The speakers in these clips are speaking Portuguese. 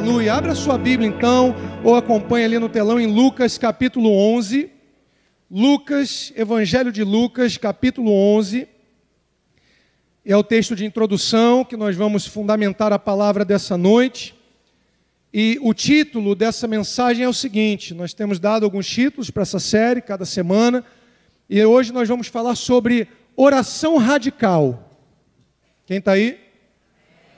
Aleluia. Abra sua Bíblia então, ou acompanhe ali no telão em Lucas capítulo 11. Lucas, Evangelho de Lucas, capítulo 11. É o texto de introdução que nós vamos fundamentar a palavra dessa noite. E o título dessa mensagem é o seguinte: nós temos dado alguns títulos para essa série, cada semana. E hoje nós vamos falar sobre oração radical. Quem está aí?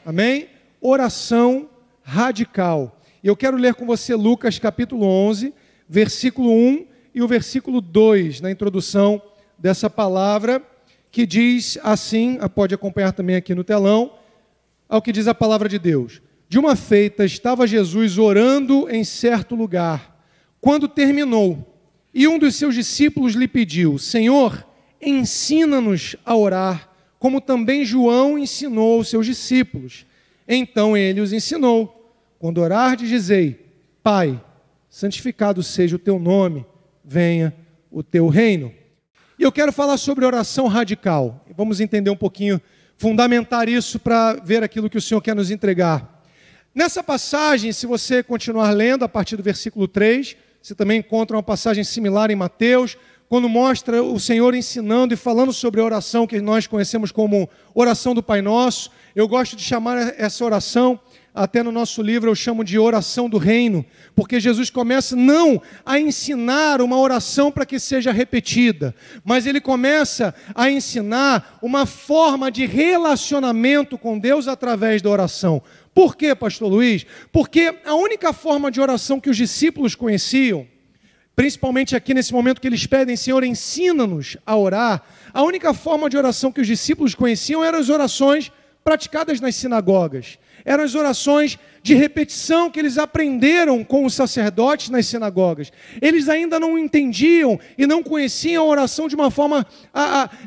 Amém? Oração radical. E eu quero ler com você Lucas capítulo 11, versículo 1 e o versículo 2, na introdução dessa palavra, que diz assim, pode acompanhar também aqui no telão, ao que diz a palavra de Deus. De uma feita estava Jesus orando em certo lugar, quando terminou, e um dos seus discípulos lhe pediu: Senhor, ensina-nos a orar, como também João ensinou aos seus discípulos. Então ele os ensinou: quando orardes, dizei: Pai, santificado seja o teu nome, venha o teu reino. E eu quero falar sobre oração radical. Vamos entender um pouquinho, fundamentar isso para ver aquilo que o Senhor quer nos entregar. Nessa passagem, se você continuar lendo a partir do versículo 3, você também encontra uma passagem similar em Mateus, quando mostra o Senhor ensinando e falando sobre a oração que nós conhecemos como oração do Pai Nosso. Eu gosto de chamar essa oração, até no nosso livro eu chamo de oração do reino, porque Jesus começa não a ensinar uma oração para que seja repetida, mas ele começa a ensinar uma forma de relacionamento com Deus através da oração. Por quê, pastor Luiz? Porque a única forma de oração que os discípulos conheciam, principalmente aqui nesse momento que eles pedem: Senhor, ensina-nos a orar, a única forma de oração que os discípulos conheciam eram as orações praticadas nas sinagogas. Eram as orações de repetição que eles aprenderam com os sacerdotes nas sinagogas. Eles ainda não entendiam e não conheciam a oração de uma forma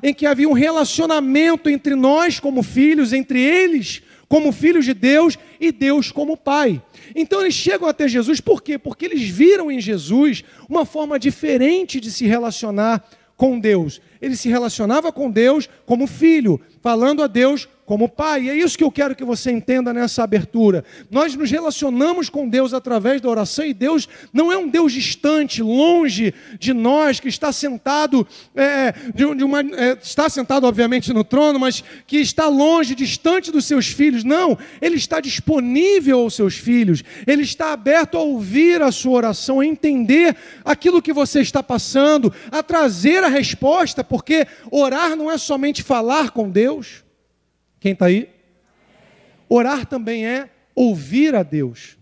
em que havia um relacionamento entre nós como filhos, entre eles como filhos de Deus e Deus como Pai. Então eles chegam até Jesus, por quê? Porque eles viram em Jesus uma forma diferente de se relacionar com Deus. Ele se relacionava com Deus como filho, falando a Deus como Pai. E é isso que eu quero que você entenda nessa abertura. Nós nos relacionamos com Deus através da oração, e Deus não é um Deus distante, longe de nós, que está sentado, está sentado obviamente no trono, mas que está longe, distante dos seus filhos. Não, Ele está disponível aos seus filhos. Ele está aberto a ouvir a sua oração, a entender aquilo que você está passando, a trazer a resposta, porque orar não é somente falar com Deus. Quem está aí? Orar também é ouvir a Deus.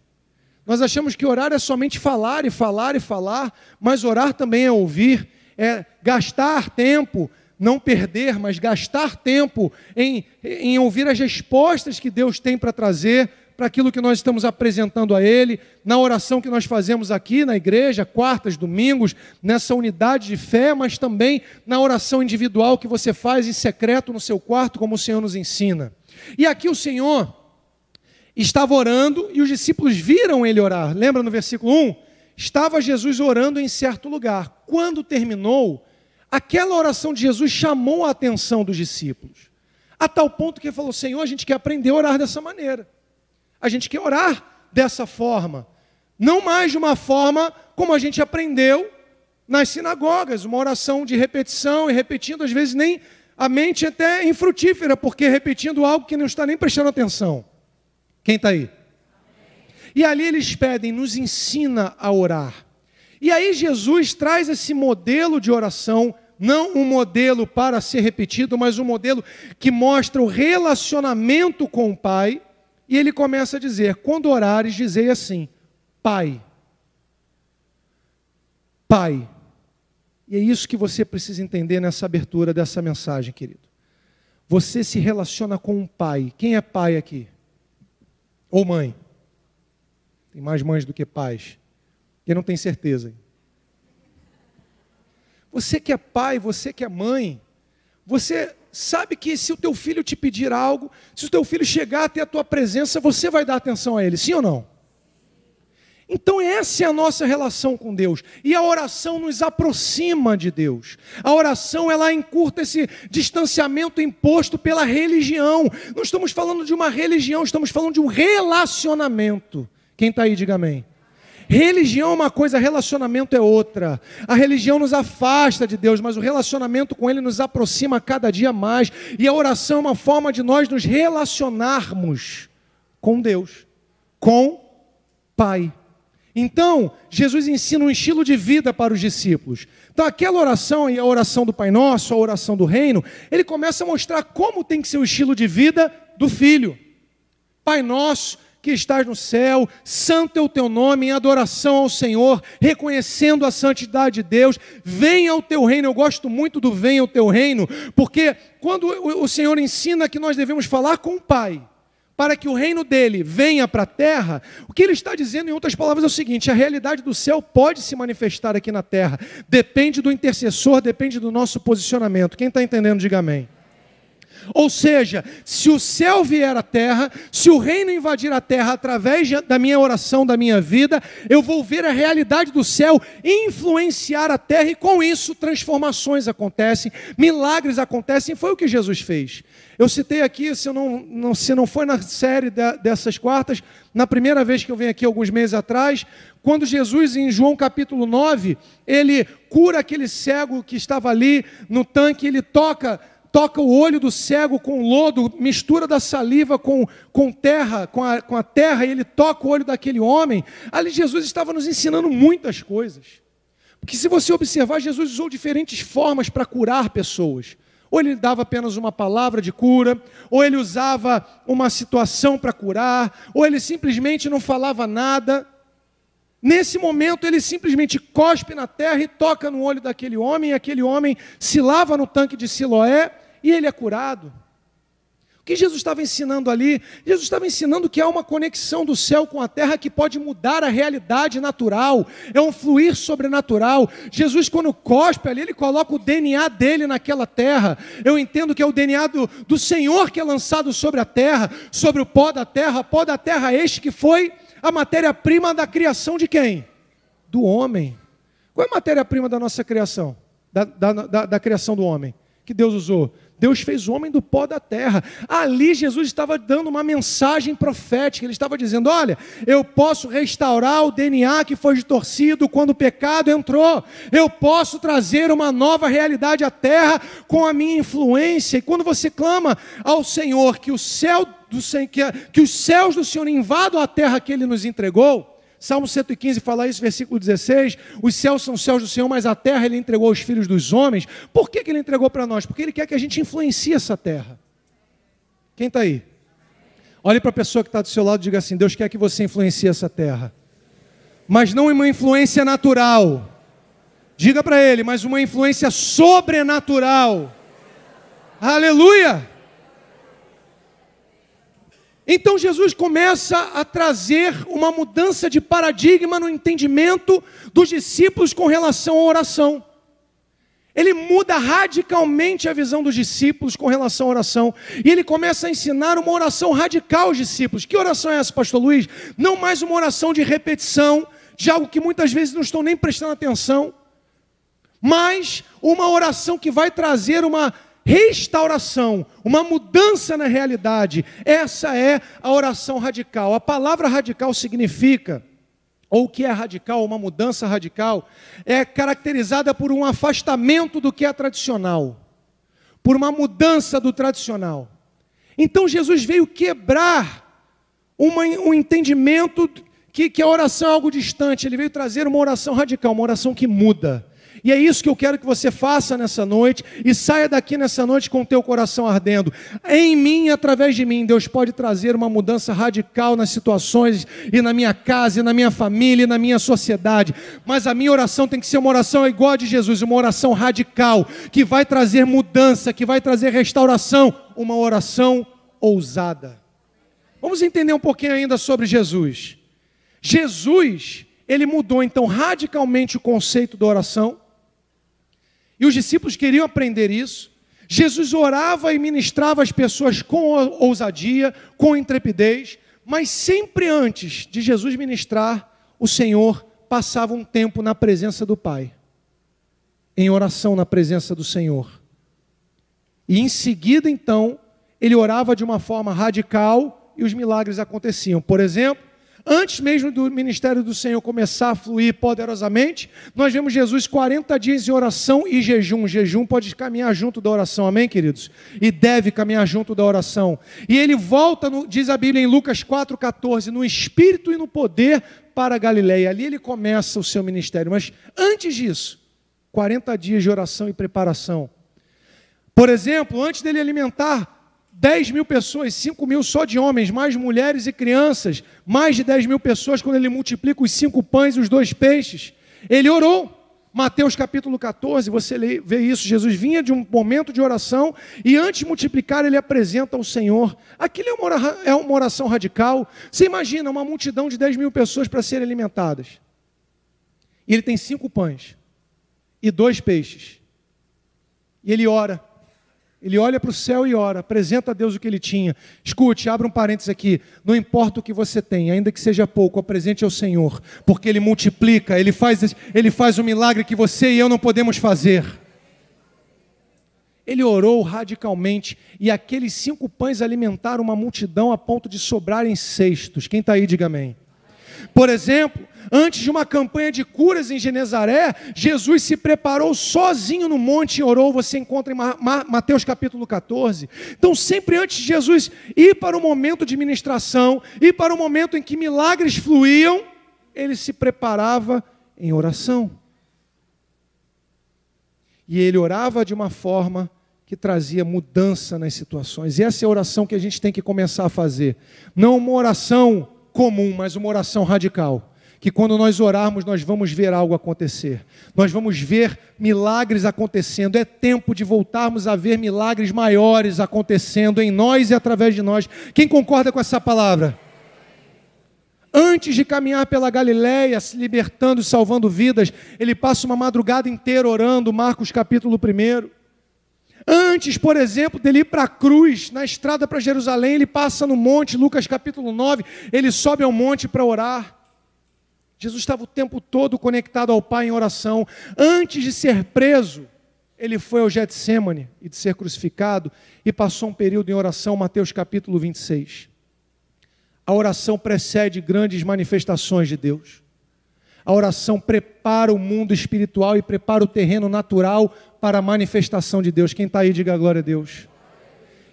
Nós achamos que orar é somente falar e falar e falar, mas orar também é ouvir, é gastar tempo, não perder, mas gastar tempo em ouvir as respostas que Deus tem para trazer para aquilo que nós estamos apresentando a Ele, na oração que nós fazemos aqui na igreja, quartas, domingos, nessa unidade de fé, mas também na oração individual que você faz em secreto no seu quarto, como o Senhor nos ensina. E aqui o Senhor estava orando e os discípulos viram Ele orar. Lembra no versículo 1? Estava Jesus orando em certo lugar. Quando terminou, aquela oração de Jesus chamou a atenção dos discípulos, a tal ponto que ele falou: Senhor, a gente quer aprender a orar dessa maneira. A gente quer orar dessa forma, não mais de uma forma como a gente aprendeu nas sinagogas, uma oração de repetição e repetindo, às vezes nem a mente até infrutífera, porque repetindo algo que não está nem prestando atenção. Quem está aí? E ali eles pedem: nos ensina a orar. E aí Jesus traz esse modelo de oração, não um modelo para ser repetido, mas um modelo que mostra o relacionamento com o Pai. E ele começa a dizer: quando orares, dizei assim: Pai. Pai. E é isso que você precisa entender nessa abertura dessa mensagem, querido. Você se relaciona com um pai. Quem é pai aqui? Ou mãe? Tem mais mães do que pais. Quem não tem certeza? Você que é pai, você que é mãe, você sabe que se o teu filho te pedir algo, se o teu filho chegar até a tua presença, você vai dar atenção a ele, sim ou não? Então essa é a nossa relação com Deus. E a oração nos aproxima de Deus. A oração, ela encurta esse distanciamento imposto pela religião. Não estamos falando de uma religião, estamos falando de um relacionamento. Quem está aí, diga amém. Religião é uma coisa, relacionamento é outra. A religião nos afasta de Deus, mas o relacionamento com Ele nos aproxima cada dia mais. E a oração é uma forma de nós nos relacionarmos com Deus, com Pai. Então, Jesus ensina um estilo de vida para os discípulos. Então, aquela oração e a oração do Pai Nosso, a oração do Reino, ele começa a mostrar como tem que ser o estilo de vida do Filho. Pai Nosso, que estás no céu, santo é o teu nome, em adoração ao Senhor, reconhecendo a santidade de Deus, venha ao teu reino. Eu gosto muito do venha ao teu reino, porque quando o Senhor ensina que nós devemos falar com o Pai, para que o reino dele venha para a terra, o que ele está dizendo, em outras palavras, é o seguinte: a realidade do céu pode se manifestar aqui na terra, depende do intercessor, depende do nosso posicionamento. Quem está entendendo, diga amém. Ou seja, se o céu vier à terra, se o reino invadir a terra através da minha oração, da minha vida, eu vou ver a realidade do céu influenciar a terra, e com isso transformações acontecem, milagres acontecem. Foi o que Jesus fez. Eu citei aqui, se não foi na série dessas quartas, na primeira vez que eu venho aqui alguns meses atrás, quando Jesus, em João capítulo 9, ele cura aquele cego que estava ali no tanque, ele toca o olho do cego com lodo, mistura da saliva com terra, com a terra, e ele toca o olho daquele homem. Ali Jesus estava nos ensinando muitas coisas. Porque se você observar, Jesus usou diferentes formas para curar pessoas. Ou ele dava apenas uma palavra de cura, ou ele usava uma situação para curar, ou ele simplesmente não falava nada. Nesse momento ele simplesmente cospe na terra e toca no olho daquele homem, e aquele homem se lava no tanque de Siloé, e ele é curado. O que Jesus estava ensinando ali? Jesus estava ensinando que há uma conexão do céu com a terra que pode mudar a realidade natural, é um fluir sobrenatural. Jesus, quando cospe ali, ele coloca o DNA dele naquela terra. Eu entendo que é o DNA do Senhor que é lançado sobre a terra, sobre o pó da terra este que foi a matéria-prima da criação de quem? Do homem. Qual é a matéria-prima da nossa criação? Da criação do homem que Deus usou? Deus fez o homem do pó da terra. Ali Jesus estava dando uma mensagem profética. Ele estava dizendo: olha, eu posso restaurar o DNA que foi distorcido quando o pecado entrou. Eu posso trazer uma nova realidade à terra com a minha influência. E quando você clama ao Senhor que os céus do Senhor invadam a terra que Ele nos entregou, Salmo 115 fala isso, versículo 16, os céus são os céus do Senhor, mas a terra Ele entregou aos filhos dos homens. Por que Ele entregou para nós? Porque Ele quer que a gente influencie essa terra. Quem está aí? Olhe para a pessoa que está do seu lado e diga assim: Deus quer que você influencie essa terra, mas não uma influência natural. Diga para ele: mas uma influência sobrenatural. Aleluia! Então Jesus começa a trazer uma mudança de paradigma no entendimento dos discípulos com relação à oração. Ele muda radicalmente a visão dos discípulos com relação à oração. E ele começa a ensinar uma oração radical aos discípulos. Que oração é essa, pastor Luiz? Não mais uma oração de repetição, de algo que muitas vezes não estão nem prestando atenção, mas uma oração que vai trazer uma restauração, uma mudança na realidade. Essa é a oração radical. A palavra radical significa, ou o que é radical, uma mudança radical, é caracterizada por um afastamento do que é tradicional, por uma mudança do tradicional. Então Jesus veio quebrar um entendimento que a oração é algo distante. Ele veio trazer uma oração radical, uma oração que muda. E é isso que eu quero que você faça nessa noite, e saia daqui nessa noite com o teu coração ardendo. Em mim, através de mim, Deus pode trazer uma mudança radical nas situações, e na minha casa, e na minha família, e na minha sociedade. Mas a minha oração tem que ser uma oração igual a de Jesus, uma oração radical, que vai trazer mudança, que vai trazer restauração, uma oração ousada. Vamos entender um pouquinho ainda sobre Jesus. Jesus, ele mudou então radicalmente o conceito da oração. E os discípulos queriam aprender isso. Jesus orava e ministrava as pessoas com ousadia, com intrepidez, mas sempre antes de Jesus ministrar, o Senhor passava um tempo na presença do Pai, em oração na presença do Senhor. E em seguida, então, ele orava de uma forma radical e os milagres aconteciam. Por exemplo, Antes mesmo do ministério do Senhor começar a fluir poderosamente, nós vemos Jesus 40 dias em oração e jejum. O jejum pode caminhar junto da oração, amém, queridos? E deve caminhar junto da oração. E ele volta, diz a Bíblia em Lucas 4,14, no espírito e no poder para a Galileia. Ali ele começa o seu ministério. Mas antes disso, 40 dias de oração e preparação. Por exemplo, antes dele alimentar 10 mil pessoas, 5 mil só de homens, mais mulheres e crianças, mais de 10 mil pessoas, quando ele multiplica os 5 pães e os 2 peixes, ele orou. Mateus capítulo 14, você vê isso, Jesus vinha de um momento de oração, e antes de multiplicar, ele apresenta ao Senhor. Aquilo é uma oração radical. Você imagina uma multidão de 10 mil pessoas para serem alimentadas. E ele tem 5 pães e 2 peixes. E ele ora. Ele olha para o céu e ora, apresenta a Deus o que ele tinha. Escute, abra um parênteses aqui. Não importa o que você tem, ainda que seja pouco, apresente ao Senhor, porque Ele multiplica, Ele faz um milagre que você e eu não podemos fazer. Ele orou radicalmente, e aqueles 5 pães alimentaram uma multidão a ponto de sobrarem cestos. Quem está aí, diga amém. Por exemplo, antes de uma campanha de curas em Genezaré, Jesus se preparou sozinho no monte e orou. Você encontra em Mateus capítulo 14. Então, sempre antes de Jesus ir para o momento de ministração, ir para o momento em que milagres fluíam, ele se preparava em oração. E ele orava de uma forma que trazia mudança nas situações. E essa é a oração que a gente tem que começar a fazer. Não uma oração comum, mas uma oração radical, que quando nós orarmos, nós vamos ver algo acontecer, nós vamos ver milagres acontecendo. É tempo de voltarmos a ver milagres maiores acontecendo em nós e através de nós. Quem concorda com essa palavra? Antes de caminhar pela Galileia, se libertando e salvando vidas, ele passa uma madrugada inteira orando, Marcos capítulo 1. Antes, por exemplo, dele ir para a cruz, na estrada para Jerusalém, ele passa no monte, Lucas capítulo 9, ele sobe ao monte para orar. Jesus estava o tempo todo conectado ao Pai em oração. Antes de ser preso, ele foi ao Getsêmani e de ser crucificado, e passou um período em oração, Mateus capítulo 26. A oração precede grandes manifestações de Deus. A oração prepara o mundo espiritual e prepara o terreno natural para a manifestação de Deus. Quem está aí, diga glória a Deus.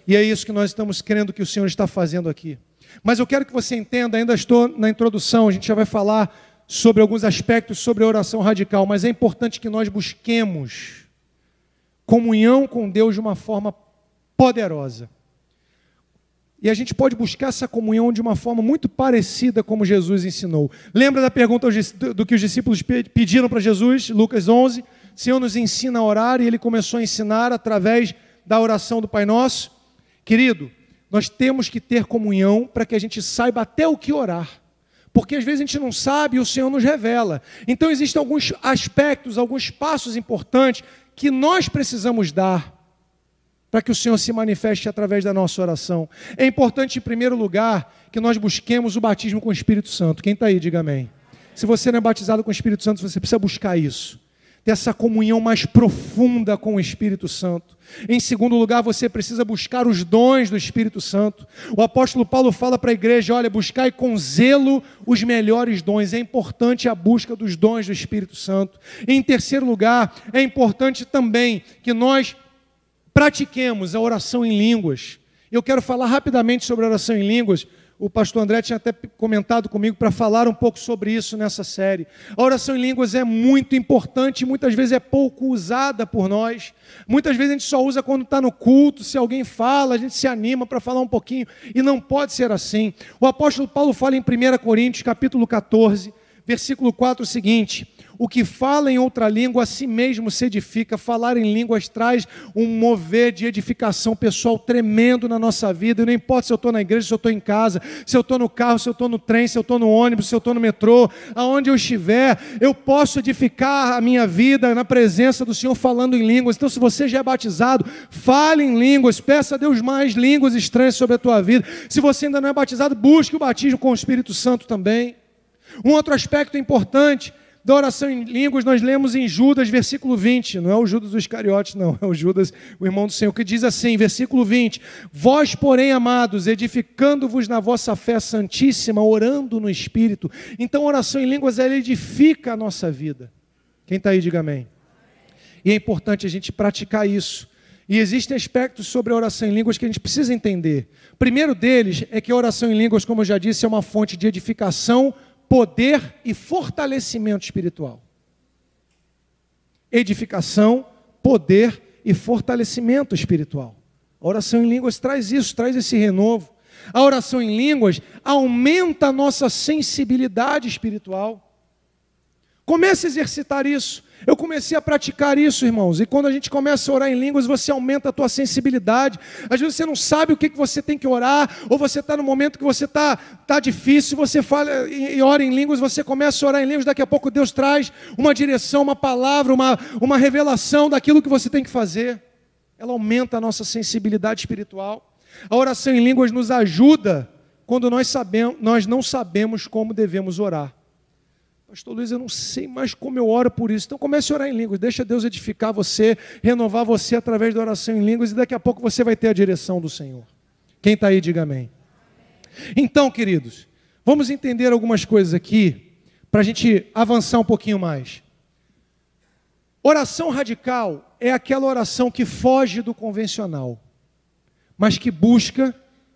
E é isso que nós estamos crendo que o Senhor está fazendo aqui. Mas eu quero que você entenda, ainda estou na introdução, a gente já vai falar sobre alguns aspectos sobre a oração radical, mas é importante que nós busquemos comunhão com Deus de uma forma poderosa. E a gente pode buscar essa comunhão de uma forma muito parecida como Jesus ensinou. Lembra da pergunta do que os discípulos pediram para Jesus? Lucas 11. Senhor, nos ensina a orar, e ele começou a ensinar através da oração do Pai Nosso. Querido, nós temos que ter comunhão para que a gente saiba até o que orar. Porque às vezes a gente não sabe e o Senhor nos revela. Então existem alguns aspectos, alguns passos importantes que nós precisamos dar para que o Senhor se manifeste através da nossa oração. É importante, em primeiro lugar, que nós busquemos o batismo com o Espírito Santo. Quem está aí, diga amém. Se você não é batizado com o Espírito Santo, você precisa buscar isso. Ter essa comunhão mais profunda com o Espírito Santo. Em segundo lugar, você precisa buscar os dons do Espírito Santo. O apóstolo Paulo fala para a igreja, olha, buscai com zelo os melhores dons. É importante a busca dos dons do Espírito Santo. E em terceiro lugar, é importante também que nós pratiquemos a oração em línguas. Eu quero falar rapidamente sobre a oração em línguas. O pastor André tinha até comentado comigo para falar um pouco sobre isso nessa série. A oração em línguas é muito importante e muitas vezes é pouco usada por nós. Muitas vezes a gente só usa quando está no culto, se alguém fala, a gente se anima para falar um pouquinho, e não pode ser assim. O apóstolo Paulo fala em 1 Coríntios, capítulo 14, versículo 4, o seguinte: o que fala em outra língua a si mesmo se edifica. Falar em línguas traz um mover de edificação pessoal tremendo na nossa vida. E não importa se eu estou na igreja, se eu estou em casa, se eu estou no carro, se eu estou no trem, se eu estou no ônibus, se eu estou no metrô, aonde eu estiver, eu posso edificar a minha vida na presença do Senhor falando em línguas. Então, se você já é batizado, fale em línguas, peça a Deus mais línguas estranhas sobre a tua vida. Se você ainda não é batizado, busque o batismo com o Espírito Santo também. Um outro aspecto importante da oração em línguas nós lemos em Judas, versículo 20. Não é o Judas dos Iscariotes, não. É o Judas, o irmão do Senhor, que diz assim, versículo 20. Vós, porém, amados, edificando-vos na vossa fé santíssima, orando no Espírito. Então, a oração em línguas, ela edifica a nossa vida. Quem está aí, diga amém. E é importante a gente praticar isso. E existem aspectos sobre a oração em línguas que a gente precisa entender. O primeiro deles é que a oração em línguas, como eu já disse, é uma fonte de edificação, poder e fortalecimento espiritual. Edificação, poder e fortalecimento espiritual. A oração em línguas traz isso, traz esse renovo. A oração em línguas aumenta a nossa sensibilidade espiritual. Comece a exercitar isso. Eu comecei a praticar isso, irmãos. E quando a gente começa a orar em línguas, você aumenta a tua sensibilidade. Às vezes você não sabe o que você tem que orar, ou você está no momento que você está difícil, você fala e ora em línguas, você começa a orar em línguas, daqui a pouco Deus traz uma direção, uma palavra, uma revelação daquilo que você tem que fazer. Ela aumenta a nossa sensibilidade espiritual. A oração em línguas nos ajuda quando nós não sabemos como devemos orar. Pastor Luiz, eu não sei mais como eu oro por isso. Então comece a orar em línguas, deixa Deus edificar você, renovar você através da oração em línguas e daqui a pouco você vai ter a direção do Senhor. Quem está aí, diga amém. Então, queridos, vamos entender algumas coisas aqui para a gente avançar um pouquinho mais. Oração radical é aquela oração que foge do convencional, mas que busca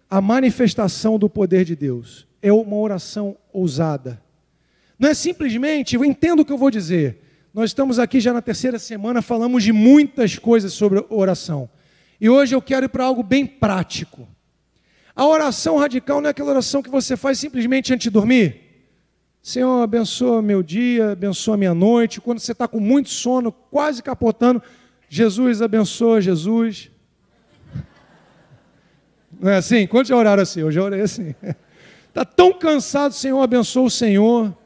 a manifestação do poder de Deus. É uma oração ousada. Não é simplesmente, eu entendo o que eu vou dizer. Nós estamos aqui já na terceira semana, falamos de muitas coisas sobre oração. E hoje eu quero ir para algo bem prático. A oração radical não é aquela oração que você faz simplesmente antes de dormir. Senhor, abençoa meu dia, abençoa minha noite. Quando você está com muito sono, quase capotando, Jesus, abençoa Jesus. Não é assim? Quantos já oraram assim? Eu já orei assim. Está tão cansado, Senhor, abençoa o Senhor.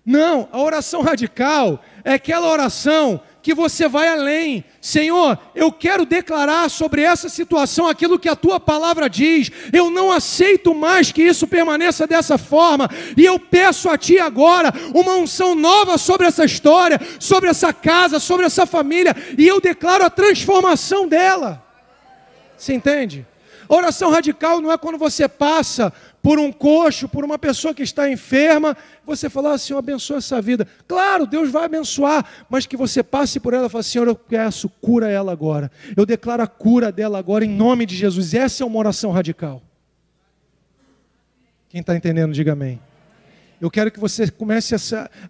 Não, a oração radical é aquela oração que você vai além. Senhor, eu quero declarar sobre essa situação aquilo que a Tua palavra diz. Eu não aceito mais que isso permaneça dessa forma. E eu peço a Ti agora uma unção nova sobre essa história, sobre essa casa, sobre essa família. E eu declaro a transformação dela. Você entende? A oração radical não é quando você passa por um coxo, por uma pessoa que está enferma, você fala, Senhor, abençoa essa vida. Claro, Deus vai abençoar, mas que você passe por ela e fale, Senhor, eu peço, cura ela agora. Eu declaro a cura dela agora em nome de Jesus. Essa é uma oração radical. Quem está entendendo, diga amém. Eu quero que você comece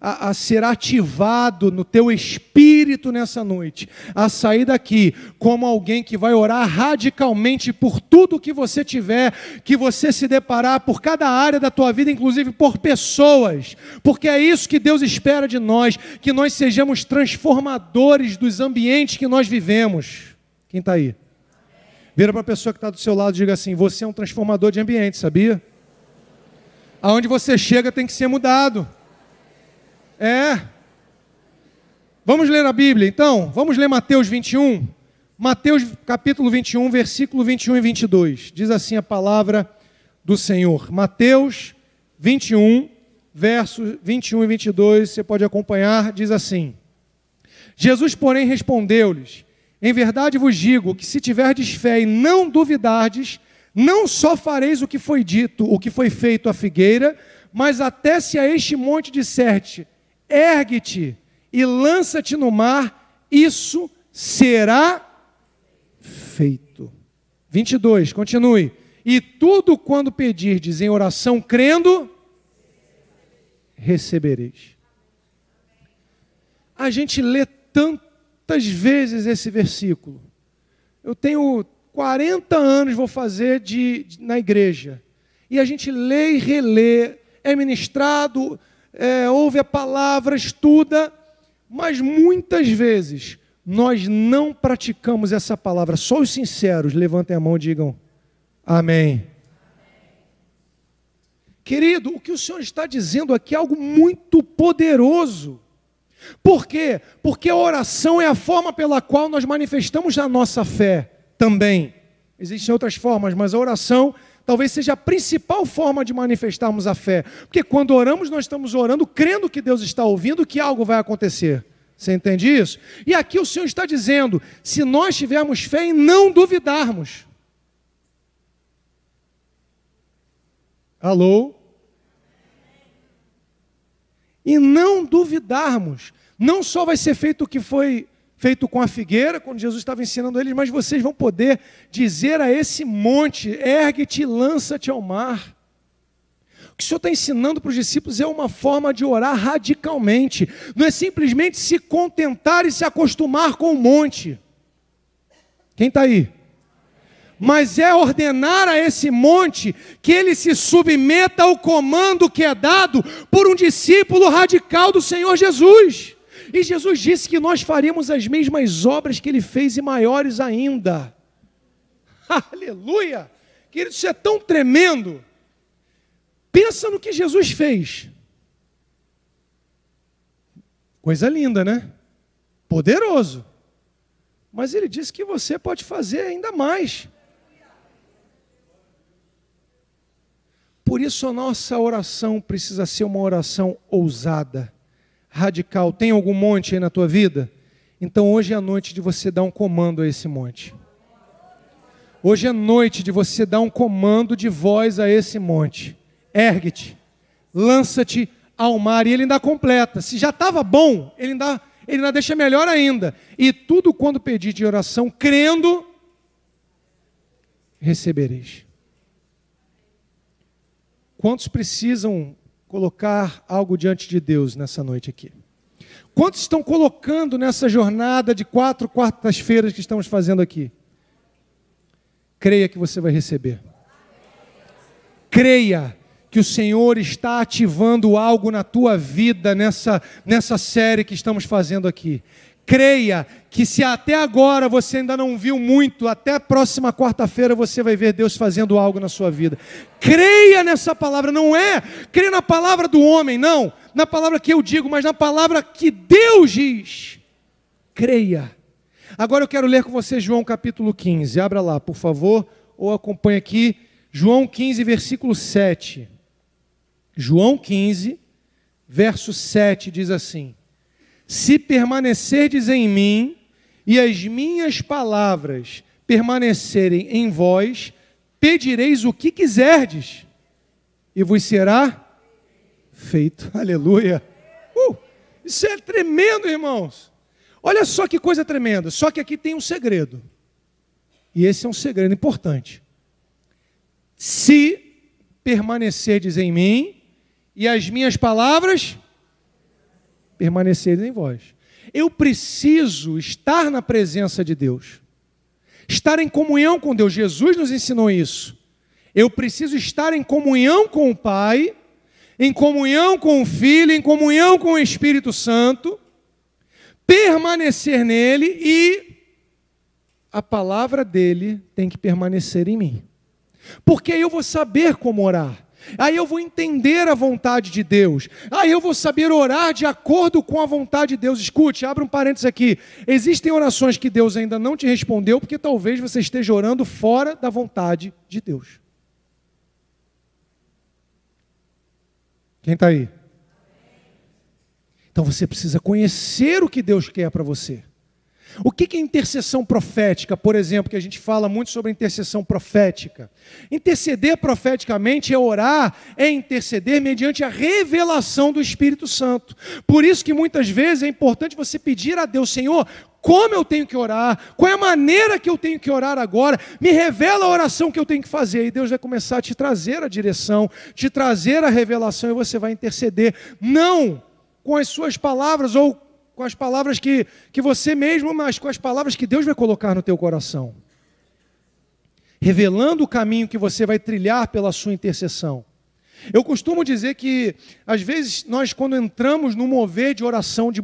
a ser ativado no teu espírito nessa noite, a sair daqui como alguém que vai orar radicalmente por tudo que você tiver, que você se deparar, por cada área da tua vida, inclusive por pessoas, porque é isso que Deus espera de nós, que nós sejamos transformadores dos ambientes que nós vivemos. Quem está aí? Vira para a pessoa que está do seu lado e diga assim, você é um transformador de ambiente, sabia? Aonde você chega tem que ser mudado. Vamos ler a Bíblia, então? Vamos ler Mateus 21. Mateus capítulo 21, versículo 21 e 22. Diz assim a palavra do Senhor. Mateus 21, versos 21 e 22. Você pode acompanhar, diz assim. Jesus, porém, respondeu-lhes, em verdade vos digo que se tiverdes fé e não duvidardes, não só fareis o que foi dito, o que foi feito à figueira, mas até se a este monte disserte, ergue-te e lança-te no mar, isso será feito. 22, continue. E tudo quando pedirdes em oração, crendo, recebereis. A gente lê tantas vezes esse versículo. Eu tenho 40 anos vou fazer na igreja. E a gente lê e relê, é ministrado, ouve a palavra, estuda, mas muitas vezes nós não praticamos essa palavra. Só os sinceros levantem a mão e digam amém. Querido, o que o Senhor está dizendo aqui é algo muito poderoso. Por quê? Porque a oração é a forma pela qual nós manifestamos a nossa fé. Também. Existem outras formas, mas a oração talvez seja a principal forma de manifestarmos a fé. Porque quando oramos, nós estamos orando, crendo que Deus está ouvindo, que algo vai acontecer. Você entende isso? E aqui o Senhor está dizendo, se nós tivermos fé em não duvidarmos. Alô? E não duvidarmos. Não só vai ser feito o que foi feito com a figueira, quando Jesus estava ensinando eles, mas vocês vão poder dizer a esse monte, ergue-te e lança-te ao mar. O que o Senhor está ensinando para os discípulos é uma forma de orar radicalmente. Não é simplesmente se contentar e se acostumar com o monte. Quem está aí? Mas é ordenar a esse monte que ele se submeta ao comando que é dado por um discípulo radical do Senhor Jesus. E Jesus disse que nós faríamos as mesmas obras que ele fez e maiores ainda. Aleluia! Querido, isso é tão tremendo. Pensa no que Jesus fez. Coisa linda, né? Poderoso. Mas ele disse que você pode fazer ainda mais. Por isso a nossa oração precisa ser uma oração ousada, radical. Tem algum monte aí na tua vida? Então hoje é a noite de você dar um comando a esse monte. Hoje é noite de você dar um comando de voz a esse monte. Ergue-te, lança-te ao mar. E ele ainda completa. Se já estava bom, ele ainda deixa melhor ainda. E tudo quando pedir de oração, crendo, recebereis. Quantos precisam colocar algo diante de Deus nessa noite aqui? Quantos estão colocando nessa jornada de 4 quartas-feiras que estamos fazendo aqui? Creia que você vai receber. Creia que o Senhor está ativando algo na tua vida nessa série que estamos fazendo aqui. Creia que se até agora você ainda não viu muito, até a próxima quarta-feira você vai ver Deus fazendo algo na sua vida. Creia nessa palavra, não é creia na palavra do homem, não, na palavra que eu digo, mas na palavra que Deus diz. Creia. Agora eu quero ler com você João capítulo 15, abra lá, por favor, ou acompanhe aqui, João 15, versículo 7. João 15, verso 7 diz assim: se permanecerdes em mim e as minhas palavras permanecerem em vós, pedireis o que quiserdes e vos será feito. Aleluia! Isso é tremendo, irmãos. Olha só que coisa tremenda. Só que aqui tem um segredo. E esse é um segredo importante. Se permanecerdes em mim e as minhas palavras permanecerem em vós. Eu preciso estar na presença de Deus. Estar em comunhão com Deus. Jesus nos ensinou isso. Eu preciso estar em comunhão com o Pai, em comunhão com o Filho, em comunhão com o Espírito Santo, permanecer nele e a palavra dele tem que permanecer em mim. Porque aí eu vou saber como orar. Aí eu vou entender a vontade de Deus. Aí eu vou saber orar de acordo com a vontade de Deus. Escute, abra um parênteses aqui. Existem orações que Deus ainda não te respondeu, porque talvez você esteja orando fora da vontade de Deus. Quem está aí? Então você precisa conhecer o que Deus quer para você. O que é intercessão profética, por exemplo, que a gente fala muito sobre intercessão profética? Interceder profeticamente é orar, é interceder mediante a revelação do Espírito Santo. Por isso que muitas vezes é importante você pedir a Deus: Senhor, como eu tenho que orar? Qual é a maneira que eu tenho que orar agora? Me revela a oração que eu tenho que fazer. E Deus vai começar a te trazer a direção, te trazer a revelação, e você vai interceder. Não com as suas palavras ou com as palavras que você mesmo, mas com as palavras que Deus vai colocar no teu coração. Revelando o caminho que você vai trilhar pela sua intercessão. Eu costumo dizer que, às vezes, nós quando entramos num mover de oração, de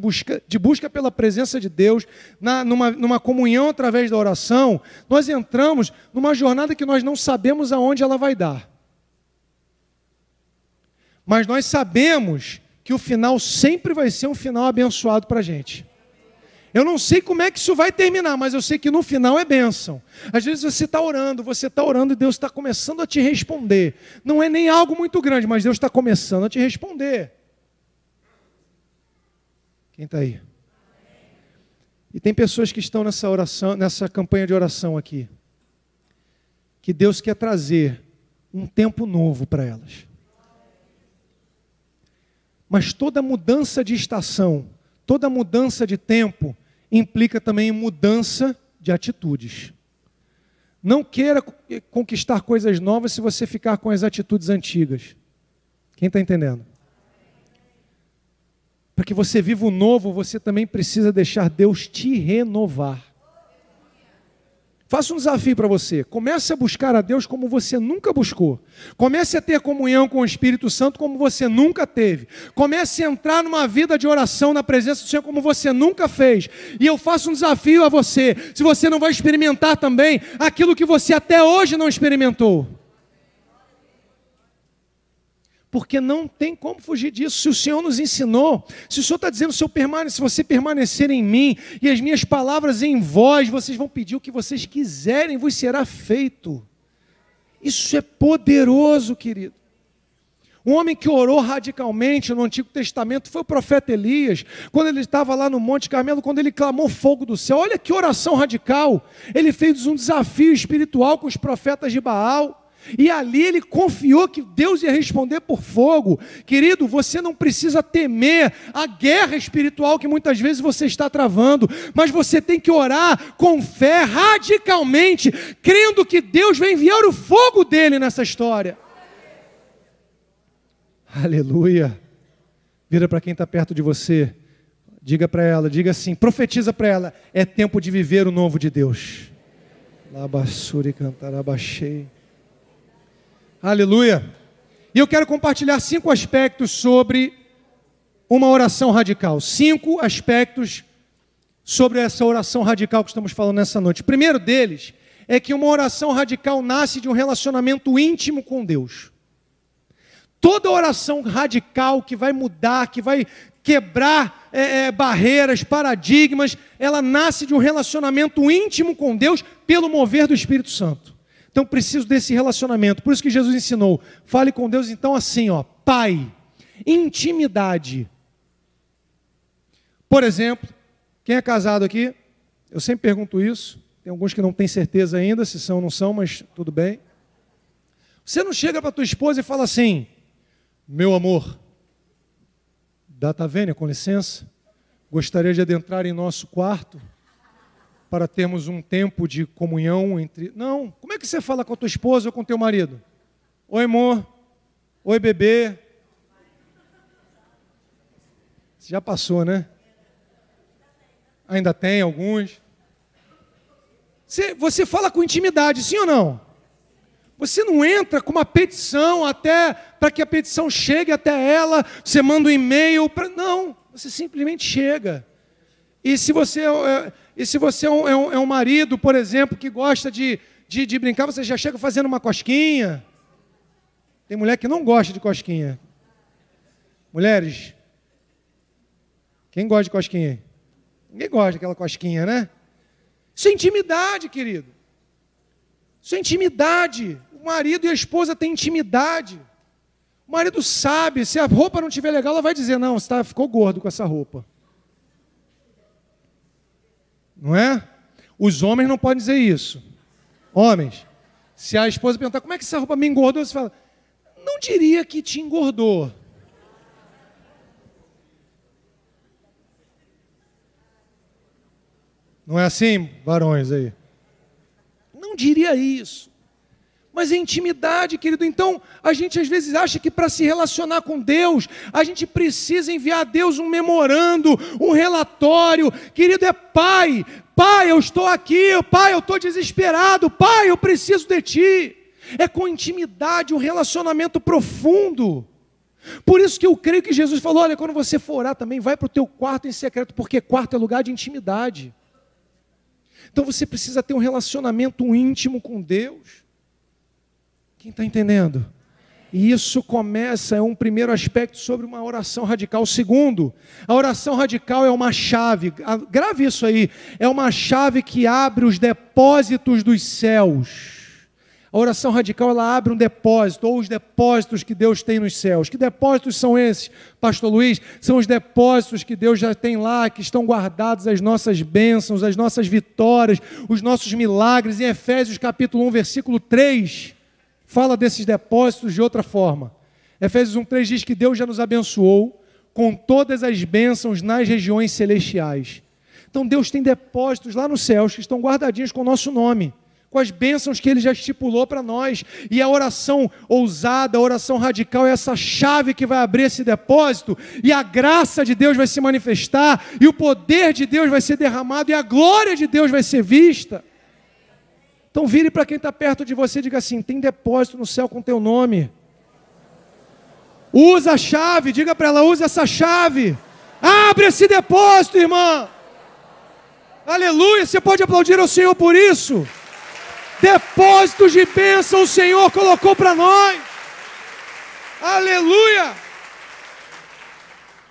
busca pela presença de Deus, numa comunhão através da oração, nós entramos numa jornada que nós não sabemos aonde ela vai dar. Mas nós sabemos que o final sempre vai ser um final abençoado para a gente. Eu não sei como é que isso vai terminar, mas eu sei que no final é bênção. Às vezes você está orando e Deus está começando a te responder. Não é nem algo muito grande, mas Deus está começando a te responder. Quem está aí? E tem pessoas que estão nessa oração, nessa campanha de oração aqui, que Deus quer trazer um tempo novo para elas. Mas toda mudança de estação, toda mudança de tempo, implica também mudança de atitudes. Não queira conquistar coisas novas se você ficar com as atitudes antigas. Quem está entendendo? Para que você viva o novo, você também precisa deixar Deus te renovar. Faço um desafio para você. Comece a buscar a Deus como você nunca buscou. Comece a ter comunhão com o Espírito Santo como você nunca teve. Comece a entrar numa vida de oração na presença do Senhor como você nunca fez. E eu faço um desafio a você. Se você não vai experimentar também aquilo que você até hoje não experimentou. Porque não tem como fugir disso. Se o Senhor nos ensinou, se o Senhor está dizendo, se você permanecer em mim e as minhas palavras em vós, vocês vão pedir o que vocês quiserem, vos será feito. Isso é poderoso, querido. Um homem que orou radicalmente no Antigo Testamento foi o profeta Elias, quando ele estava lá no Monte Carmelo, quando ele clamou fogo do céu. Olha que oração radical. Ele fez um desafio espiritual com os profetas de Baal. E ali ele confiou que Deus ia responder por fogo. Querido, você não precisa temer a guerra espiritual que muitas vezes você está travando, mas você tem que orar com fé, radicalmente, crendo que Deus vai enviar o fogo dele nessa história. Aleluia. Vira para quem está perto de você, diga para ela, diga assim, profetiza para ela, é tempo de viver o novo de Deus. Labassuri cantarabaxei. Aleluia. E eu quero compartilhar 5 aspectos sobre uma oração radical. 5 aspectos sobre essa oração radical que estamos falando nessa noite. O primeiro deles é que uma oração radical nasce de um relacionamento íntimo com Deus. Toda oração radical que vai mudar, que vai quebrar barreiras, paradigmas, ela nasce de um relacionamento íntimo com Deus pelo mover do Espírito Santo. Então preciso desse relacionamento. Por isso que Jesus ensinou. Fale com Deus então assim, ó, Pai, intimidade. Por exemplo, quem é casado aqui? Eu sempre pergunto isso. Tem alguns que não têm certeza ainda se são ou não são, mas tudo bem. Você não chega para tua esposa e fala assim, meu amor, data vênia, com licença, gostaria de adentrar em nosso quarto para termos um tempo de comunhão entre... Não, como é que você fala com a tua esposa ou com o teu marido? Oi, amor. Oi, bebê. Você já passou, né? Ainda tem alguns. Você fala com intimidade, sim ou não? Você não entra com uma petição até para que a petição chegue até ela, você manda um e-mail, não, você simplesmente chega. E se você é um marido, por exemplo, que gosta de brincar, você já chega fazendo uma cosquinha. Tem mulher que não gosta de cosquinha. Mulheres, quem gosta de cosquinha? Ninguém gosta daquela cosquinha, né? Isso é intimidade, querido. Isso é intimidade. O marido e a esposa têm intimidade. O marido sabe, se a roupa não estiver legal, ela vai dizer, não, você ficou gordo com essa roupa. Não é? Os homens não podem dizer isso. Homens, se a esposa perguntar, como é que essa roupa me engordou? Você fala, não diria que te engordou. Não é assim, varões aí? Não diria isso. Mas é intimidade, querido. Então, a gente às vezes acha que para se relacionar com Deus, a gente precisa enviar a Deus um memorando, um relatório. Querido, é Pai. Pai, eu estou aqui. Pai, eu estou desesperado. Pai, eu preciso de Ti. É com intimidade, um relacionamento profundo. Por isso que eu creio que Jesus falou, olha, quando você for orar também, vai para o teu quarto em secreto, porque quarto é lugar de intimidade. Então você precisa ter um relacionamento íntimo com Deus. Quem está entendendo? E isso começa, é um primeiro aspecto sobre uma oração radical. O segundo, a oração radical é uma chave, grave isso aí, é uma chave que abre os depósitos dos céus. A oração radical, ela abre um depósito, ou os depósitos que Deus tem nos céus. Que depósitos são esses, pastor Luiz? São os depósitos que Deus já tem lá, que estão guardados as nossas bênçãos, as nossas vitórias, os nossos milagres. Em Efésios capítulo 1, versículo 3, fala desses depósitos de outra forma. Efésios 1,3 diz que Deus já nos abençoou com todas as bênçãos nas regiões celestiais. Então Deus tem depósitos lá nos céus que estão guardadinhos com o nosso nome, com as bênçãos que Ele já estipulou para nós. E a oração ousada, a oração radical é essa chave que vai abrir esse depósito, e a graça de Deus vai se manifestar, e o poder de Deus vai ser derramado, e a glória de Deus vai ser vista. Então vire para quem está perto de você e diga assim: tem depósito no céu com teu nome. Usa a chave, diga para ela: usa essa chave. Abre esse depósito, irmã. Aleluia, você pode aplaudir ao Senhor por isso. Depósitos de bênção o Senhor colocou para nós. Aleluia.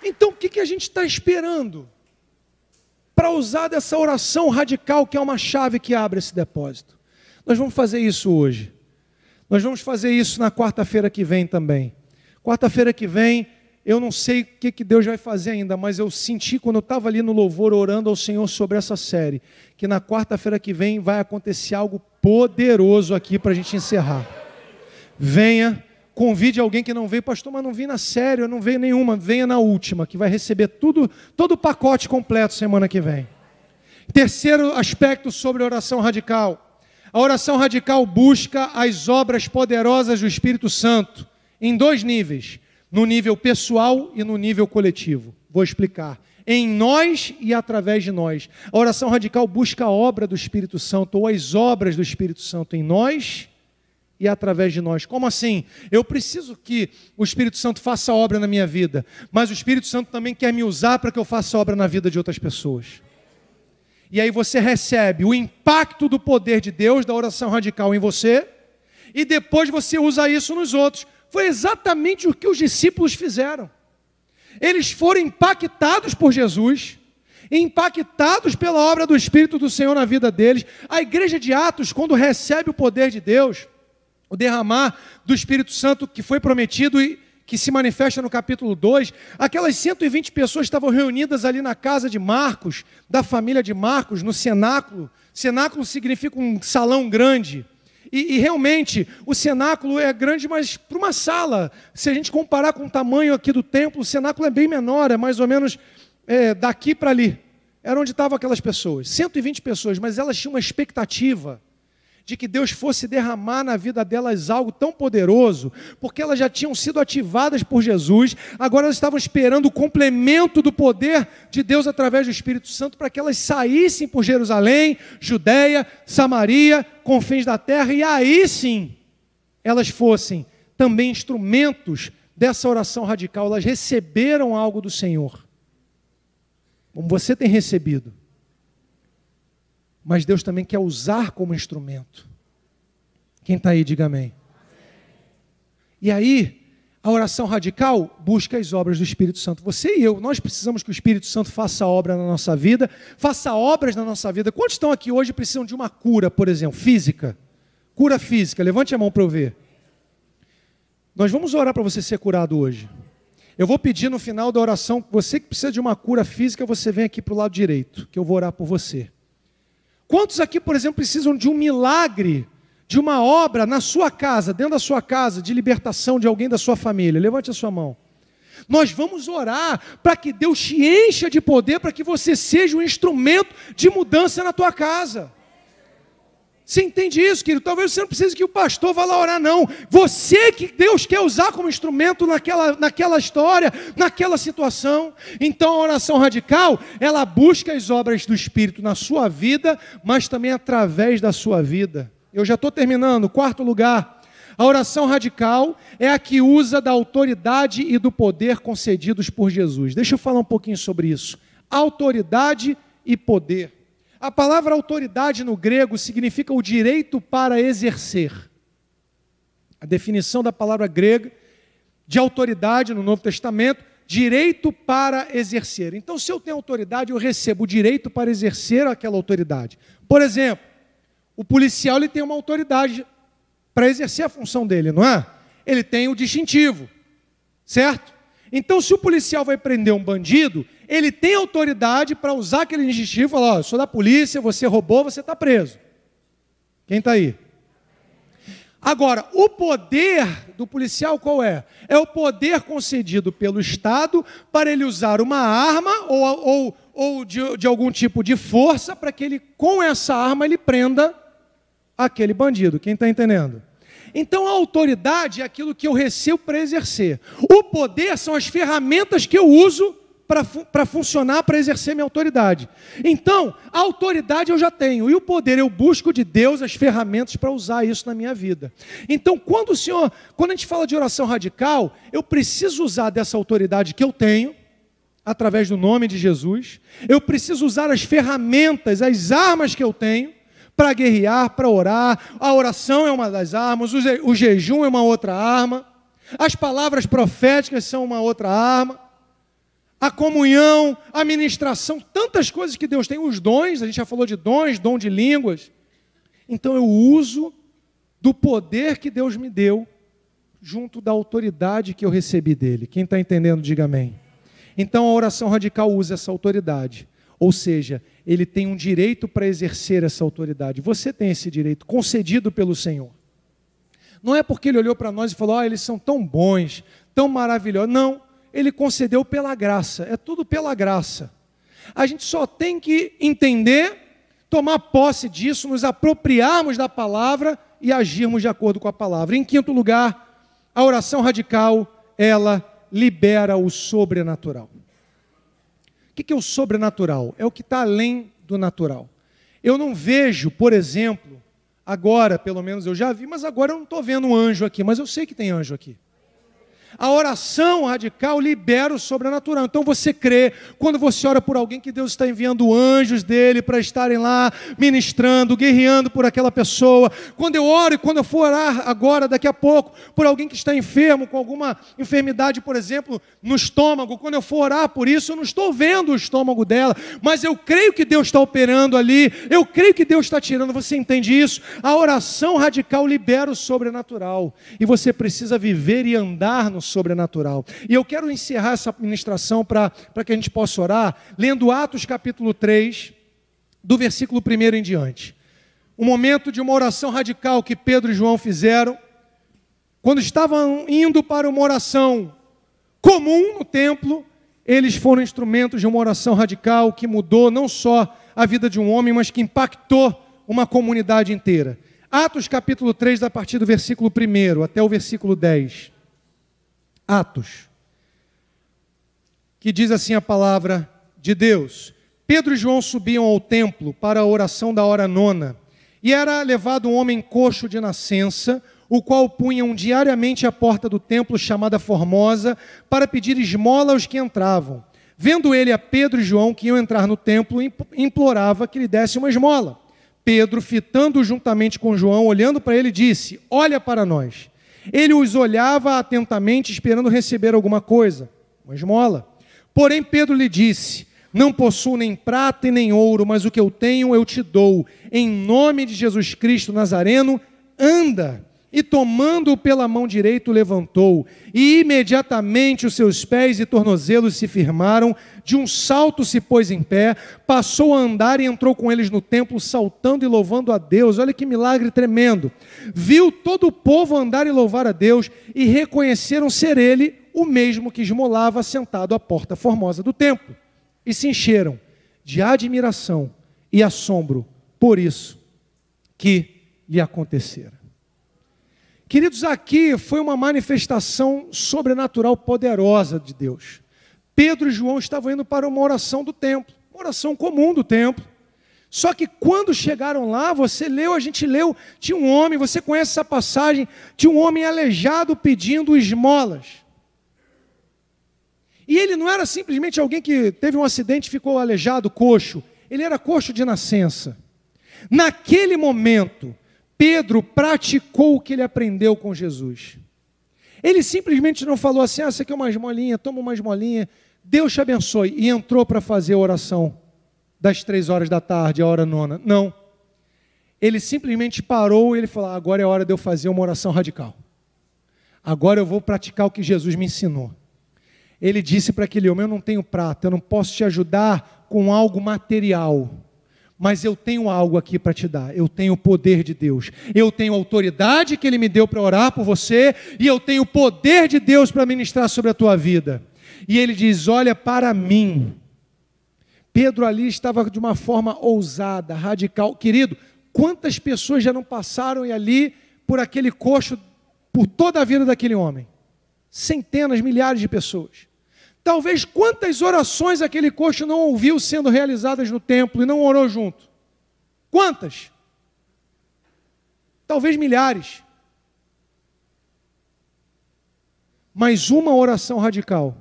Então o que a gente está esperando para usar dessa oração radical, que é uma chave que abre esse depósito? Nós vamos fazer isso hoje. Nós vamos fazer isso na quarta-feira que vem também. Quarta-feira que vem, eu não sei o que Deus vai fazer ainda, mas eu senti quando eu estava ali no louvor orando ao Senhor sobre essa série, que na quarta-feira que vem vai acontecer algo poderoso aqui para a gente encerrar. Venha, convide alguém que não veio, pastor, mas não vim na série, eu não veio nenhuma, venha na última, que vai receber tudo, todo o pacote completo semana que vem. Terceiro aspecto sobre a oração radical. A oração radical busca as obras poderosas do Espírito Santo em dois níveis, no nível pessoal e no nível coletivo. Vou explicar. Em nós e através de nós. A oração radical busca a obra do Espírito Santo, ou as obras do Espírito Santo em nós e através de nós. Como assim? Eu preciso que o Espírito Santo faça obra na minha vida, mas o Espírito Santo também quer me usar para que eu faça obra na vida de outras pessoas. E aí você recebe o impacto do poder de Deus, da oração radical em você, e depois você usa isso nos outros. Foi exatamente o que os discípulos fizeram. Eles foram impactados por Jesus, impactados pela obra do Espírito do Senhor na vida deles. A igreja de Atos, quando recebe o poder de Deus, o derramar do Espírito Santo que foi prometido e que se manifesta no capítulo 2, aquelas 120 pessoas estavam reunidas ali na casa de Marcos, da família de Marcos, no cenáculo. Cenáculo significa um salão grande. E realmente, o cenáculo é grande, mas para uma sala, se a gente comparar com o tamanho aqui do templo, o cenáculo é bem menor, é mais ou menos daqui para ali. Era onde estavam aquelas pessoas, 120 pessoas, mas elas tinham uma expectativa de que Deus fosse derramar na vida delas algo tão poderoso, porque elas já tinham sido ativadas por Jesus, agora elas estavam esperando o complemento do poder de Deus através do Espírito Santo, para que elas saíssem por Jerusalém, Judeia, Samaria, confins da terra, e aí sim, elas fossem também instrumentos dessa oração radical. Elas receberam algo do Senhor, como você tem recebido. Mas Deus também quer usar como instrumento. Quem está aí, diga amém. E aí, a oração radical busca as obras do Espírito Santo. Você e eu, nós precisamos que o Espírito Santo faça obra na nossa vida, faça obras na nossa vida. Quantos estão aqui hoje e precisam de uma cura, por exemplo, física? Cura física, levante a mão para eu ver. Nós vamos orar para você ser curado hoje. Eu vou pedir no final da oração, você que precisa de uma cura física, você vem aqui para o lado direito, que eu vou orar por você. Quantos aqui, por exemplo, precisam de um milagre, de uma obra na sua casa, dentro da sua casa, de libertação de alguém da sua família? Levante a sua mão. Nós vamos orar para que Deus te encha de poder, para que você seja um instrumento de mudança na tua casa. Você entende isso, querido? Talvez você não precise que o pastor vá lá orar, não. Você que Deus quer usar como instrumento naquela história, naquela situação. Então a oração radical, ela busca as obras do Espírito na sua vida, mas também através da sua vida. Eu já estou terminando. Quarto lugar, a oração radical é a que usa da autoridade e do poder concedidos por Jesus. Deixa eu falar um pouquinho sobre isso. Autoridade e poder. A palavra autoridade no grego significa o direito para exercer. A definição da palavra grega de autoridade no Novo Testamento, direito para exercer. Então, se eu tenho autoridade, eu recebo o direito para exercer aquela autoridade. Por exemplo, o policial ele tem uma autoridade para exercer a função dele, não é? Ele tem o distintivo, certo? Então, se o policial vai prender um bandido, ele tem autoridade para usar aquele distintivo e falar, eu sou da polícia, você roubou, você está preso. Quem está aí? Agora, o poder do policial qual é? É o poder concedido pelo Estado para ele usar uma arma ou de algum tipo de força para que ele, com essa arma, ele prenda aquele bandido. Quem está entendendo? Então, a autoridade é aquilo que eu recebo para exercer. O poder são as ferramentas que eu uso para funcionar, para exercer minha autoridade. Então, a autoridade eu já tenho, e o poder eu busco de Deus as ferramentas para usar isso na minha vida. Então, quando a gente fala de oração radical, eu preciso usar dessa autoridade que eu tenho, através do nome de Jesus, eu preciso usar as ferramentas, as armas que eu tenho, para guerrear, para orar. A oração é uma das armas, o jejum é uma outra arma, as palavras proféticas são uma outra arma, a comunhão, a ministração, tantas coisas que Deus tem, os dons, a gente já falou de dons, dom de línguas. Então eu uso do poder que Deus me deu, junto da autoridade que eu recebi dele. Quem está entendendo, diga amém. Então a oração radical usa essa autoridade, ou seja, ele tem um direito para exercer essa autoridade. Você tem esse direito concedido pelo Senhor. Não é porque ele olhou para nós e falou, eles são tão bons, tão maravilhosos. Não. Ele concedeu pela graça, é tudo pela graça. A gente só tem que entender, tomar posse disso, nos apropriarmos da palavra e agirmos de acordo com a palavra. Em quinto lugar, a oração radical, ela libera o sobrenatural. O que é o sobrenatural? É o que está além do natural. Eu não vejo, por exemplo, agora, pelo menos eu já vi, mas agora eu não estou vendo um anjo aqui, mas eu sei que tem anjo aqui. A oração radical libera o sobrenatural. Então você crê, quando você ora por alguém, que Deus está enviando anjos dele para estarem lá ministrando, guerreando por aquela pessoa. Quando eu oro e quando eu for orar agora, daqui a pouco, por alguém que está enfermo, com alguma enfermidade, por exemplo, no estômago, quando eu for orar por isso, eu não estou vendo o estômago dela, mas eu creio que Deus está operando ali, eu creio que Deus está tirando. Você entende isso? A oração radical libera o sobrenatural. E você precisa viver e andar no sobrenatural. E eu quero encerrar essa ministração para que a gente possa orar, lendo Atos capítulo 3, do versículo 1 em diante. Um momento de uma oração radical que Pedro e João fizeram, quando estavam indo para uma oração comum no templo, eles foram instrumentos de uma oração radical que mudou não só a vida de um homem, mas que impactou uma comunidade inteira. Atos capítulo 3, a partir do versículo 1 até o versículo 10. Atos, que diz assim a palavra de Deus: Pedro e João subiam ao templo para a oração da hora nona, e era levado um homem coxo de nascença, o qual punham diariamente à porta do templo chamada Formosa, para pedir esmola aos que entravam. Vendo ele a Pedro e João que iam entrar no templo, implorava que lhe desse uma esmola. Pedro, fitando juntamente com João, olhando para ele, disse: olha para nós. Ele os olhava atentamente, esperando receber alguma coisa, uma esmola. Porém Pedro lhe disse: não possuo nem prata e nem ouro, mas o que eu tenho eu te dou. Em nome de Jesus Cristo Nazareno, anda. E tomando-o pela mão direita, o levantou. E imediatamente os seus pés e tornozelos se firmaram. De um salto se pôs em pé, passou a andar e entrou com eles no templo, saltando e louvando a Deus. Olha que milagre tremendo. Viu todo o povo andar e louvar a Deus, e reconheceram ser ele o mesmo que esmolava sentado à porta formosa do templo. E se encheram de admiração e assombro por isso que lhe acontecera. Queridos, aqui foi uma manifestação sobrenatural poderosa de Deus. Pedro e João estavam indo para uma oração do templo, uma oração comum do templo. Só que quando chegaram lá, você leu, a gente leu, tinha um homem, você conhece essa passagem, tinha um homem aleijado pedindo esmolas. E ele não era simplesmente alguém que teve um acidente e ficou aleijado, coxo. Ele era coxo de nascença. Naquele momento, Pedro praticou o que ele aprendeu com Jesus. Ele simplesmente não falou assim, você quer uma esmolinha, toma uma esmolinha, Deus te abençoe, e entrou para fazer a oração das 3 horas da tarde, a hora 9. Não. Ele simplesmente parou e ele falou, agora é hora de eu fazer uma oração radical. Agora eu vou praticar o que Jesus me ensinou. Ele disse para aquele homem, eu não tenho prata, eu não posso te ajudar com algo material, mas eu tenho algo aqui para te dar, eu tenho o poder de Deus, eu tenho a autoridade que Ele me deu para orar por você, e eu tenho o poder de Deus para ministrar sobre a tua vida. E ele diz, olha para mim. Pedro ali estava de uma forma ousada, radical. Querido, quantas pessoas já não passaram ali por aquele coxo, por toda a vida daquele homem? Centenas, milhares de pessoas. Talvez quantas orações aquele coxo não ouviu sendo realizadas no templo e não orou junto? Quantas? Talvez milhares. Mas uma oração radical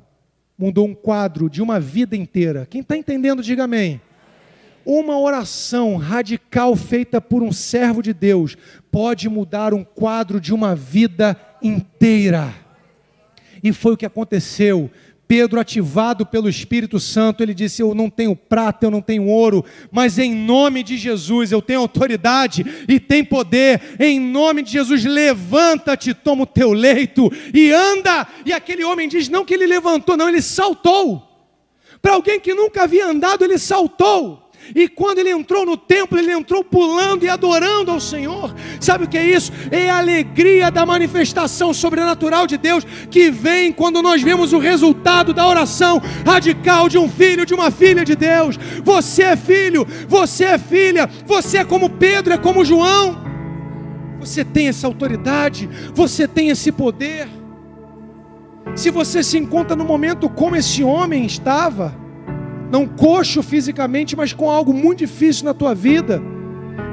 mudou um quadro de uma vida inteira. Quem está entendendo, diga amém. Uma oração radical feita por um servo de Deus pode mudar um quadro de uma vida inteira. E foi o que aconteceu. Pedro, ativado pelo Espírito Santo, ele disse, eu não tenho prata, eu não tenho ouro, mas em nome de Jesus, eu tenho autoridade e tenho poder, em nome de Jesus, levanta-te, toma o teu leito e anda. E aquele homem diz, não que ele levantou, não, ele saltou. Para alguém que nunca havia andado, ele saltou. E quando ele entrou no templo, ele entrou pulando e adorando ao Senhor. Sabe o que é isso? É a alegria da manifestação sobrenatural de Deus que vem quando nós vemos o resultado da oração radical de um filho, de uma filha de Deus. Você é filho, você é filha, você é como Pedro, é como João. Você tem essa autoridade, você tem esse poder. Se você se encontra no momento como esse homem estava, não coxo fisicamente, mas com algo muito difícil na tua vida,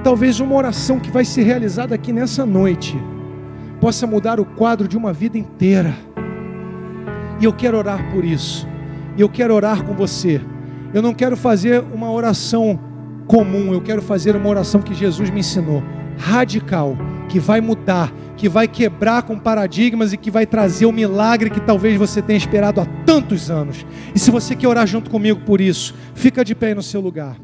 talvez uma oração que vai ser realizada aqui nessa noite possa mudar o quadro de uma vida inteira. E eu quero orar por isso. E eu quero orar com você. Eu não quero fazer uma oração comum, eu quero fazer uma oração que Jesus me ensinou, radical, que vai mudar, que vai quebrar com paradigmas e que vai trazer o milagre que talvez você tenha esperado há tantos anos. E se você quer orar junto comigo por isso, fica de pé aí no seu lugar.